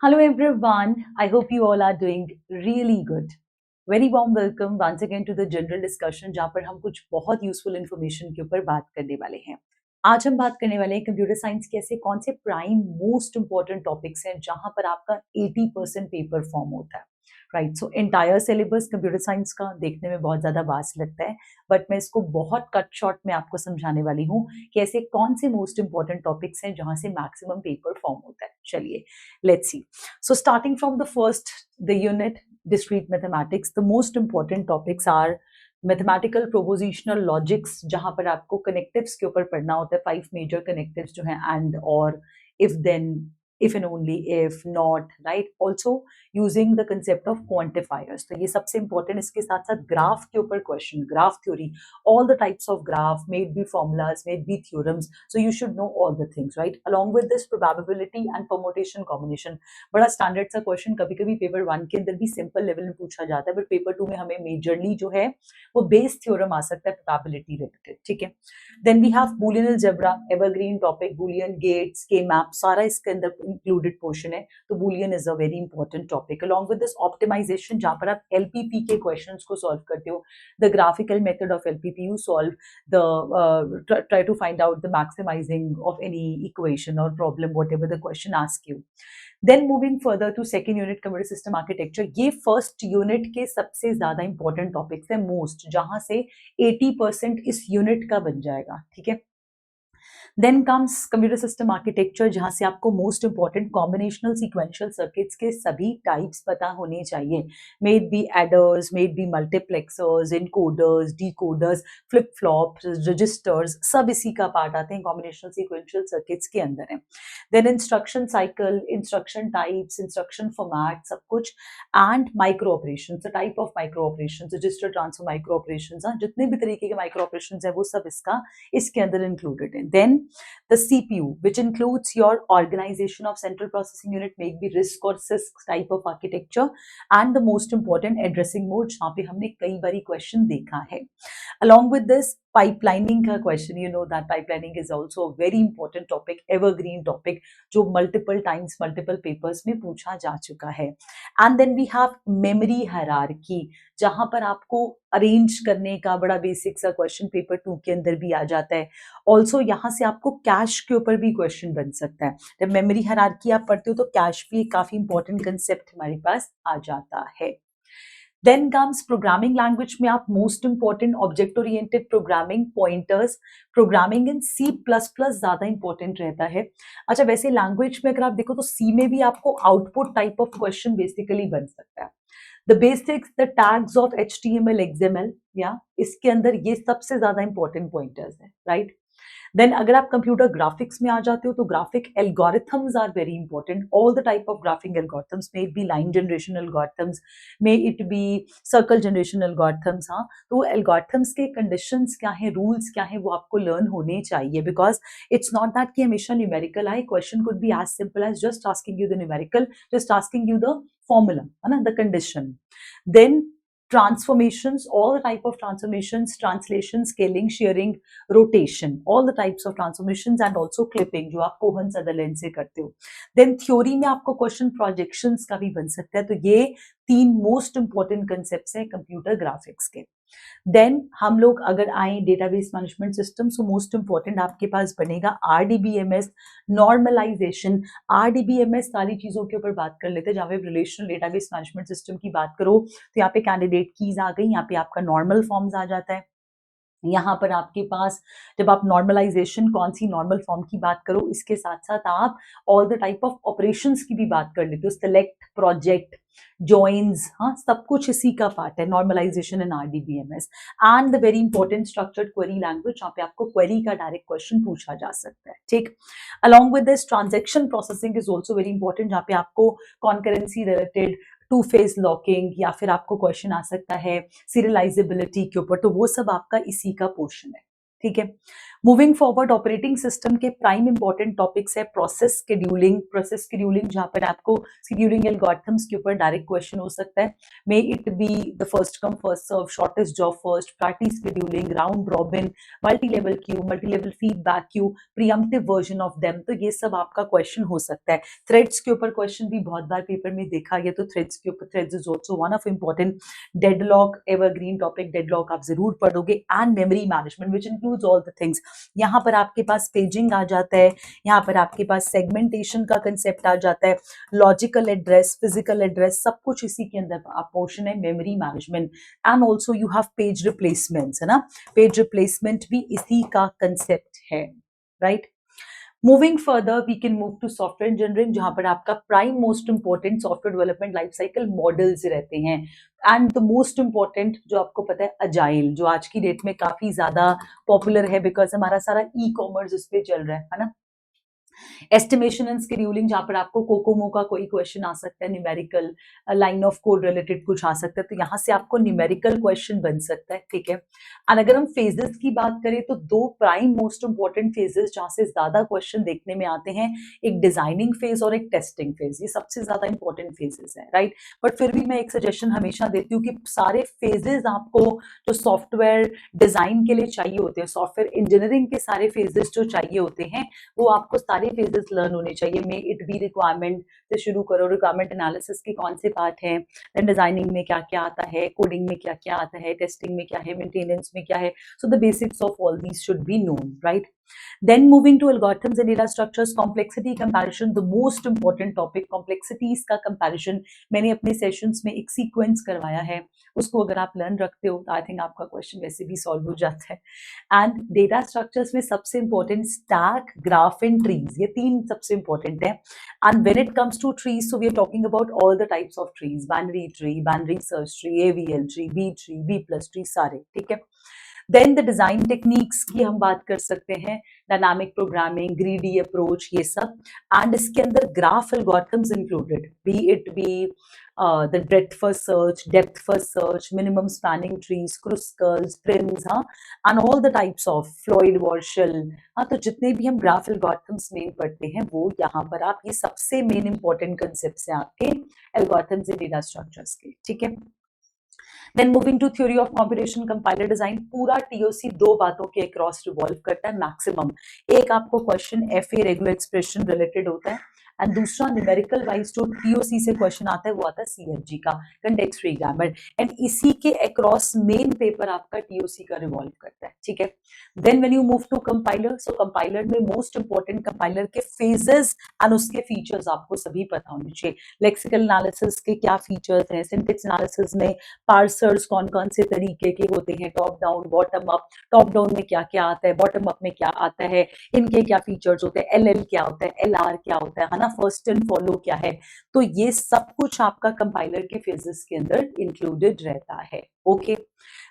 Hello everyone. I hope you all are doing really good. Very warm welcome once again to the general discussion जहाँ पर हम कुछ बहुत useful information के ऊपर बात करने वाले हैं। आज हम बात करने वाले हैं कंप्यूटर साइंस के ऐसे कौन से प्राइम मोस्ट इंपॉर्टेंट टॉपिक्स हैं जहां पर आपका 80% पेपर फॉर्म होता है। Right, so entire syllabus computer science का देखने में बहुत ज्यादा वास्ट लगता है, बट मैं इसको बहुत कट शॉर्ट में आपको समझाने वाली हूँ कि ऐसे कौन से मोस्ट इंपॉर्टेंट टॉपिक्स हैं जहां से मैक्सिमम पेपर फॉर्म होता है। चलिए, let's see. So starting from the first, the unit discrete mathematics, the most important topics are mathematical propositional logics, जहां पर आपको connectives के ऊपर पढ़ना होता है। 5 major connectives जो हैं and, or, if then, if and only if, not, right? Also using the concept of quantifiers. तो ये सबसे important, इसके साथ साथ ग्राफ के ऊपर question, graph theory, all the types of graph, may it be formulas, may it be theorems, so you should know all the things, right? Along with this, probability and permutation combination, बड़ा standard सा question कभी कभी paper 1 के अंदर भी simple level में पूछा जाता है, बट पेपर 2 में हमें मेजरली जो है वो बेस थ्योरम आ सकता है प्रोबेबिलिटी रिलेटेड। ठीक है, then we have Boolean algebra, evergreen topic, Boolean gates, K map, सारा इसके अंदर इंक्लूडेड पोर्शन है। तो Boolean is a very important topic. Along with this optimization, जहां पर आप एलपीपी के क्वेश्चंस को सॉल्व करते हो, the graphical method of LPP, you solve the try to find out the maximizing of any equation or problem, whatever the question asks you. Then moving further to second unit computer system architecture, ये first unit के सबसे ज्यादा important topics है, most, जहां से 80% इस unit का बन जाएगा। ठीक है, then comes computer system architecture, जहां से आपको most important combinational sequential circuits के सभी टाइप्स पता होने चाहिए। May it be adders, may it be multiplexers, encoders, decoders, flip flops, registers, सब इसी का पार्ट आते हैं, कॉम्बिनेशनल सीक्वेंशियल सर्किट्स के अंदर है। Then instruction cycle, instruction types, instruction format, सब कुछ, and micro operation, type of micro operation, register transfer micro operation, जितने भी तरीके के माइक्रो ऑपरेशन है वो सब इसके अंदर इंक्लूडेड है। Then the CPU, which includes your organization of central processing unit, may be RISC or CISC type of architecture, and the most important addressing mode, जहाँ पे हमने कई बारी क्वेश्चन देखा है। Along with this, pipelining का question, you know that pipelining is also a very important topic, evergreen topic, जो multiple times, multiple papers में पूछा जा चुका है। And then we have memory hierarchy, जहां पर आपको अरेंज करने का बड़ा बेसिक सा क्वेश्चन पेपर 2 के अंदर भी आ जाता है। ऑल्सो यहाँ से आपको कैश के ऊपर भी क्वेश्चन बन सकता है। जब मेमोरी हायरार्की आप पढ़ते हो तो कैश भी काफी इंपॉर्टेंट कंसेप्ट हमारे पास आ जाता है। देन कम्स प्रोग्रामिंग लैंग्वेज में आप most important object oriented programming, pointers, programming in C++ ज्यादा इंपॉर्टेंट रहता है। अच्छा, वैसे लैंग्वेज में अगर आप देखो तो सी में भी आपको output type of question basically बन सकता है। The basics, the tags of HTML, XML, या इसके अंदर ये सबसे ज्यादा इंपॉर्टेंट पॉइंटर्स है, राइट। देन अगर आप कंप्यूटर ग्राफिक्स में आ जाते हो तो graphic algorithms are very important, all the type of graphic algorithms, may it be line generation algorithms, may it be circle generation algorithms. हाँ, तो एल्गोरिथम्स के कंडीशंस क्या है, रूल्स क्या है, वो आपको लर्न होने चाहिए, बिकॉज इट्स नॉट दैट कि हमेशा न्यूमेरिकल आए। Question could be as simple as just asking you the numerical, just asking you the formula, है ना, the condition. Then transformations, all the type of transformations, translation, scaling, shearing, rotation, all the types of transformations, and also clipping, जो आप Kohn Sutherland से करते हो। Then theory में आपको question projections का भी बन सकता है। तो ये 3 मोस्ट इंपॉर्टेंट कंसेप्ट्स हैं कंप्यूटर ग्राफिक्स के। देन हम लोग अगर आए database management system, so most important आपके पास बनेगा RDBMS, नॉर्मलाइजेशन। RDBMS सारी चीजों के ऊपर बात कर लेते हैं। जहाँ पे रिलेशनल डेटाबेस मैनेजमेंट सिस्टम की बात करो तो यहाँ पे कैंडिडेट कीज आ गई, यहाँ पे आपका नॉर्मल फॉर्म्स आ जाता है। यहाँ पर आपके पास जब आप नॉर्मलाइजेशन, कौन सी नॉर्मल फॉर्म की बात करो, इसके साथ साथ आप all the type of operations की भी बात कर लेते हो, सिलेक्ट, प्रोजेक्ट, जॉइंस, हाँ, सब कुछ इसी का पार्ट है, normalization in RDBMS। And the very important structured query language, जहाँ पे आपको क्वेरी का डायरेक्ट क्वेश्चन पूछा जा सकता है। ठीक, along with this transaction processing is also very important, जहाँ पे आपको कॉन्करेंसी रिलेटेड, 2 फेज लॉकिंग, या फिर आपको क्वेश्चन आ सकता है सीरियलाइजेबिलिटी के ऊपर, तो वो सब आपका इसी का पोर्शन है। ठीक है। मूविंग फॉरवर्ड, ऑपरेटिंग सिस्टम के प्राइम इंपॉर्टेंट टॉपिक्स है प्रोसेस शेड्यूलिंग जहां पर आपको शेड्यूलिंग एल्गोरिथम्स के ऊपर डायरेक्ट क्वेश्चन हो सकता है। May it be the first come first serve, shortest job first, priority scheduling, round robin, multi level feedback queue, preemptive version of them, तो ये सब आपका क्वेश्चन हो सकता है। थ्रेड्स के ऊपर क्वेश्चन भी बहुत बार पेपर में देखा गया, तो थ्रेड्स के ऊपर, threads is also one of important. Deadlock evergreen topic, deadlock आप जरूर पढ़ोगे। And memory management which includes all the things. यहाँ पर आपके पास पेजिंग आ जाता है, यहाँ पर आपके पास सेगमेंटेशन का कंसेप्ट आ जाता है, लॉजिकल एड्रेस, फिजिकल एड्रेस, सब कुछ इसी के अंदर आप पोर्शन है memory management. And also you have page replacements, है ना, पेज रिप्लेसमेंट भी इसी का कंसेप्ट है, right. Moving further we can move to software engineering, जहां पर आपका prime most important software development life cycle models रहते हैं। एंड द मोस्ट इंपॉर्टेंट जो आपको पता है अजाइल, जो आज की डेट में काफी ज्यादा पॉपुलर है बिकॉज हमारा सारा ई कॉमर्स उस पर चल रहा है ना। एस्टिमेशन एंड शेड्यूलिंग, जहां पर आपको कोकोमो का कोई क्वेश्चन आ सकता है, numerical line of code related कुछ आ सकता है, तो यहाँ से आपको न्यूमेरिकल क्वेश्चन बन सकता है, ठीक है। और अगर हम फेजेस की बात करें तो दो प्राइम मोस्ट इंपॉर्टेंट फेजेस जहां से ज्यादा क्वेश्चन देखने में आते हैं, एक डिजाइनिंग फेज और एक टेस्टिंग फेज, ये सबसे ज्यादा इंपॉर्टेंट फेजेस है, राइट। बट फिर भी मैं एक सजेशन हमेशा देती हूँ कि सारे फेजेस आपको जो सॉफ्टवेयर डिजाइन के लिए चाहिए होते हैं, सॉफ्टवेयर इंजीनियरिंग के सारे फेजेस जो चाहिए होते हैं, वो आपको सारे फेजेस लर्न होने चाहिए। मे इट बी रिक्वायरमेंट से शुरू करो, रिक्वायरमेंट एनालिसिस के कौन से पार्ट हैं, देन डिजाइनिंग में क्या क्या आता है, कोडिंग में क्या क्या आता है, टेस्टिंग में क्या है, मेंटेनेंस में क्या है, so the basics of all these should be known, right. Then moving to algorithms and data structures, complexity comparison, the most important topic, complexities का comparison मैंने अपने सेशंस में एक सीक्वेंस करवाया है, उसको अगर आप लर्न रखते हो तो आई थिंक आपका क्वेश्चन वैसे भी सॉल्व हो जाता है। एंड डेटा स्ट्रक्चर्स में सबसे important stack, graph and trees, ये तीन सबसे इंपॉर्टेंट है। And when it comes to trees, so we are talking about all the types of trees, binary search tree, AVL tree, B plus tree, सारे, ठीक है। Then the design techniques की हम बात कर सकते हैं, डायनामिक प्रोग्रामिंग, ग्रीडी अप्रोच, ये सब। एंड इसके अंदर graph algorithms included, be it be the breadth first search, depth first search, minimum spanning trees, Kruskal's, Prim's, हाँ, and all the types of Floyd Warshall, हाँ, तो जितने भी हम ग्राफ एल्गोरिथम्स मेन पढ़ते हैं वो यहाँ पर आप, ये सबसे मेन इंपॉर्टेंट कंसेप्ट हैं आपके एल्गोरिथम्स एंड डेटा स्ट्रक्चर्स के, ठीक है। Then moving to theory of computation, compiler design, पूरा टीओसी दो बातों के अक्रॉस रिवॉल्व करता है मैक्सिमम। एक आपको question FA regular expression related होता है, एंड दूसरा न्यूमेरिकल वाइज जो टीओसी से क्वेश्चन आता है वो आता है सीएफजी का, कंटेक्स्ट फ्री ग्रामर, एंड इसी के अक्रॉस मेन पेपर आपका टीओसी का रिवॉल्व करता है, ठीक है। Then when you move to compiler, so compiler में मोस्ट इंपॉर्टेंट कंपाइलर के फेजेस एंड उसके फीचर्स आपको सभी पता होने चाहिए। लेक्सिकल एनालिसिस के क्या फीचर्स हैं, सिंटेक्स एनालिसिस में पार्सर्स कौन कौन से तरीके के होते हैं, top down, bottom up, top down में क्या क्या आता है, बॉटम अप में क्या आता है, इनके क्या फीचर्स होते हैं, एलएल क्या होता है, एलआर क्या होता है ना, फर्स्ट एंड फॉलो क्या है, तो ये सब कुछ आपका कंपाइलर के फेजेस के अंदर इंक्लूडेड रहता है, okay.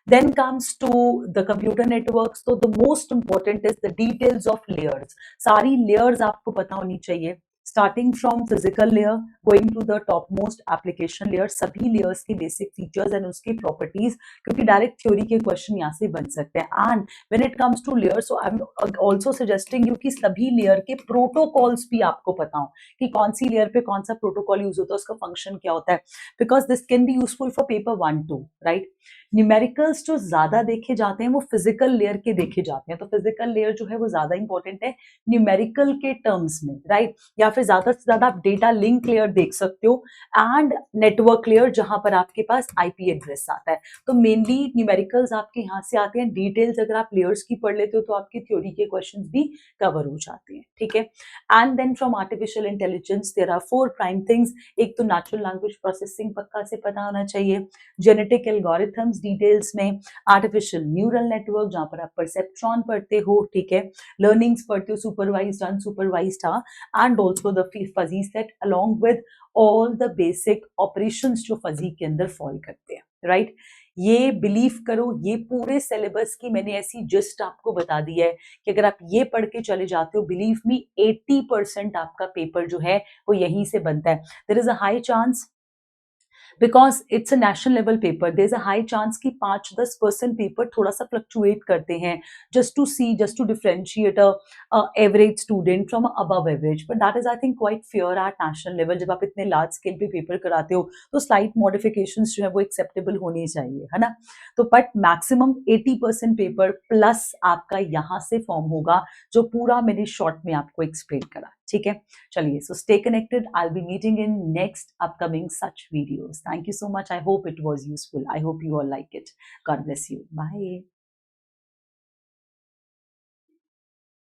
Then comes to the computer networks, तो the most important is the details of layers, सारी layers आपको पता होनी चाहिए, starting from physical layer going to the top most application layer, सभी लेयर्स की बेसिक फीचर्स एंड उसकी properties, क्योंकि डायरेक्ट थ्योरी के क्वेश्चन यहाँ से बन सकते हैं। And when it comes to layer, so I am also suggesting you कि सभी लेयर के प्रोटोकॉल्स भी आपको पता हो कि कौन सी लेयर पे कौन सा प्रोटोकॉल यूज होता है, उसका फंक्शन क्या होता है, because this can be useful for paper 1-2, right. Numericals जो ज्यादा देखे जाते हैं वो फिजिकल लेयर के देखे जाते हैं, तो फिजिकल लेयर जो है वो ज्यादा इंपॉर्टेंट है न्यूमेरिकल के टर्म्स में, राइट। या फिर ज्यादा से ज्यादा आप डेटा लिंक लेयर देख सकते हो, एंड नेटवर्क लेयर जहां पर आपके पास आईपी एड्रेस आता है, तो मेनली न्यूमेरिकल्स आपके यहाँ से आते हैं। डिटेल्स अगर आप लेयर्स की पढ़ लेते हो तो आपकी थ्योरी के क्वेश्चंस भी कवर हो जाते हैं, ठीक है। And then from artificial intelligence there are 4 prime things, एक तो नेचुरल लैंग्वेज प्रोसेसिंग पक्का से पता होना चाहिए, जेनेटिक एल्गोरिथम्स डिटेल्स में, आर्टिफिशियल न्यूरल नेटवर्क जहां पर आप परसेप्ट्रॉन पढ़ते हो, ठीक है, लर्निंग्स पढ़ते हो, supervised unsupervised, and also the fuzzy set along with all the basic operations जो फजी के अंदर फॉल करते हैं, राइट। ये बिलीव करो, ये पूरे सिलेबस की मैंने ऐसी जस्ट आपको बता दी है कि अगर आप ये पढ़ के चले जाते हो, बिलीव मी 80% आपका पेपर जो है वो यहीं से बनता है। There is a high chance because it's a national level paper, there is a high chance कि 5-10% पेपर थोड़ा सा फ्लक्चुएट करते हैं, just to differentiate a average student from above average, but that is I think quite fair at national level. जब आप इतने large scale पे paper कराते हो तो स्लाइट मॉडिफिकेशन जो है वो एक्सेप्टेबल होनी चाहिए, है ना। तो बट मैक्सिमम 80% पेपर प्लस आपका यहाँ से फॉर्म होगा, जो पूरा मैंने शॉर्ट में आपको एक्सप्लेन करा, ठीक है। चलिए, so stay connected. I'll be meeting in next upcoming such videos. Thank you so much. I hope it was useful. I hope you all like it. God bless you. Bye.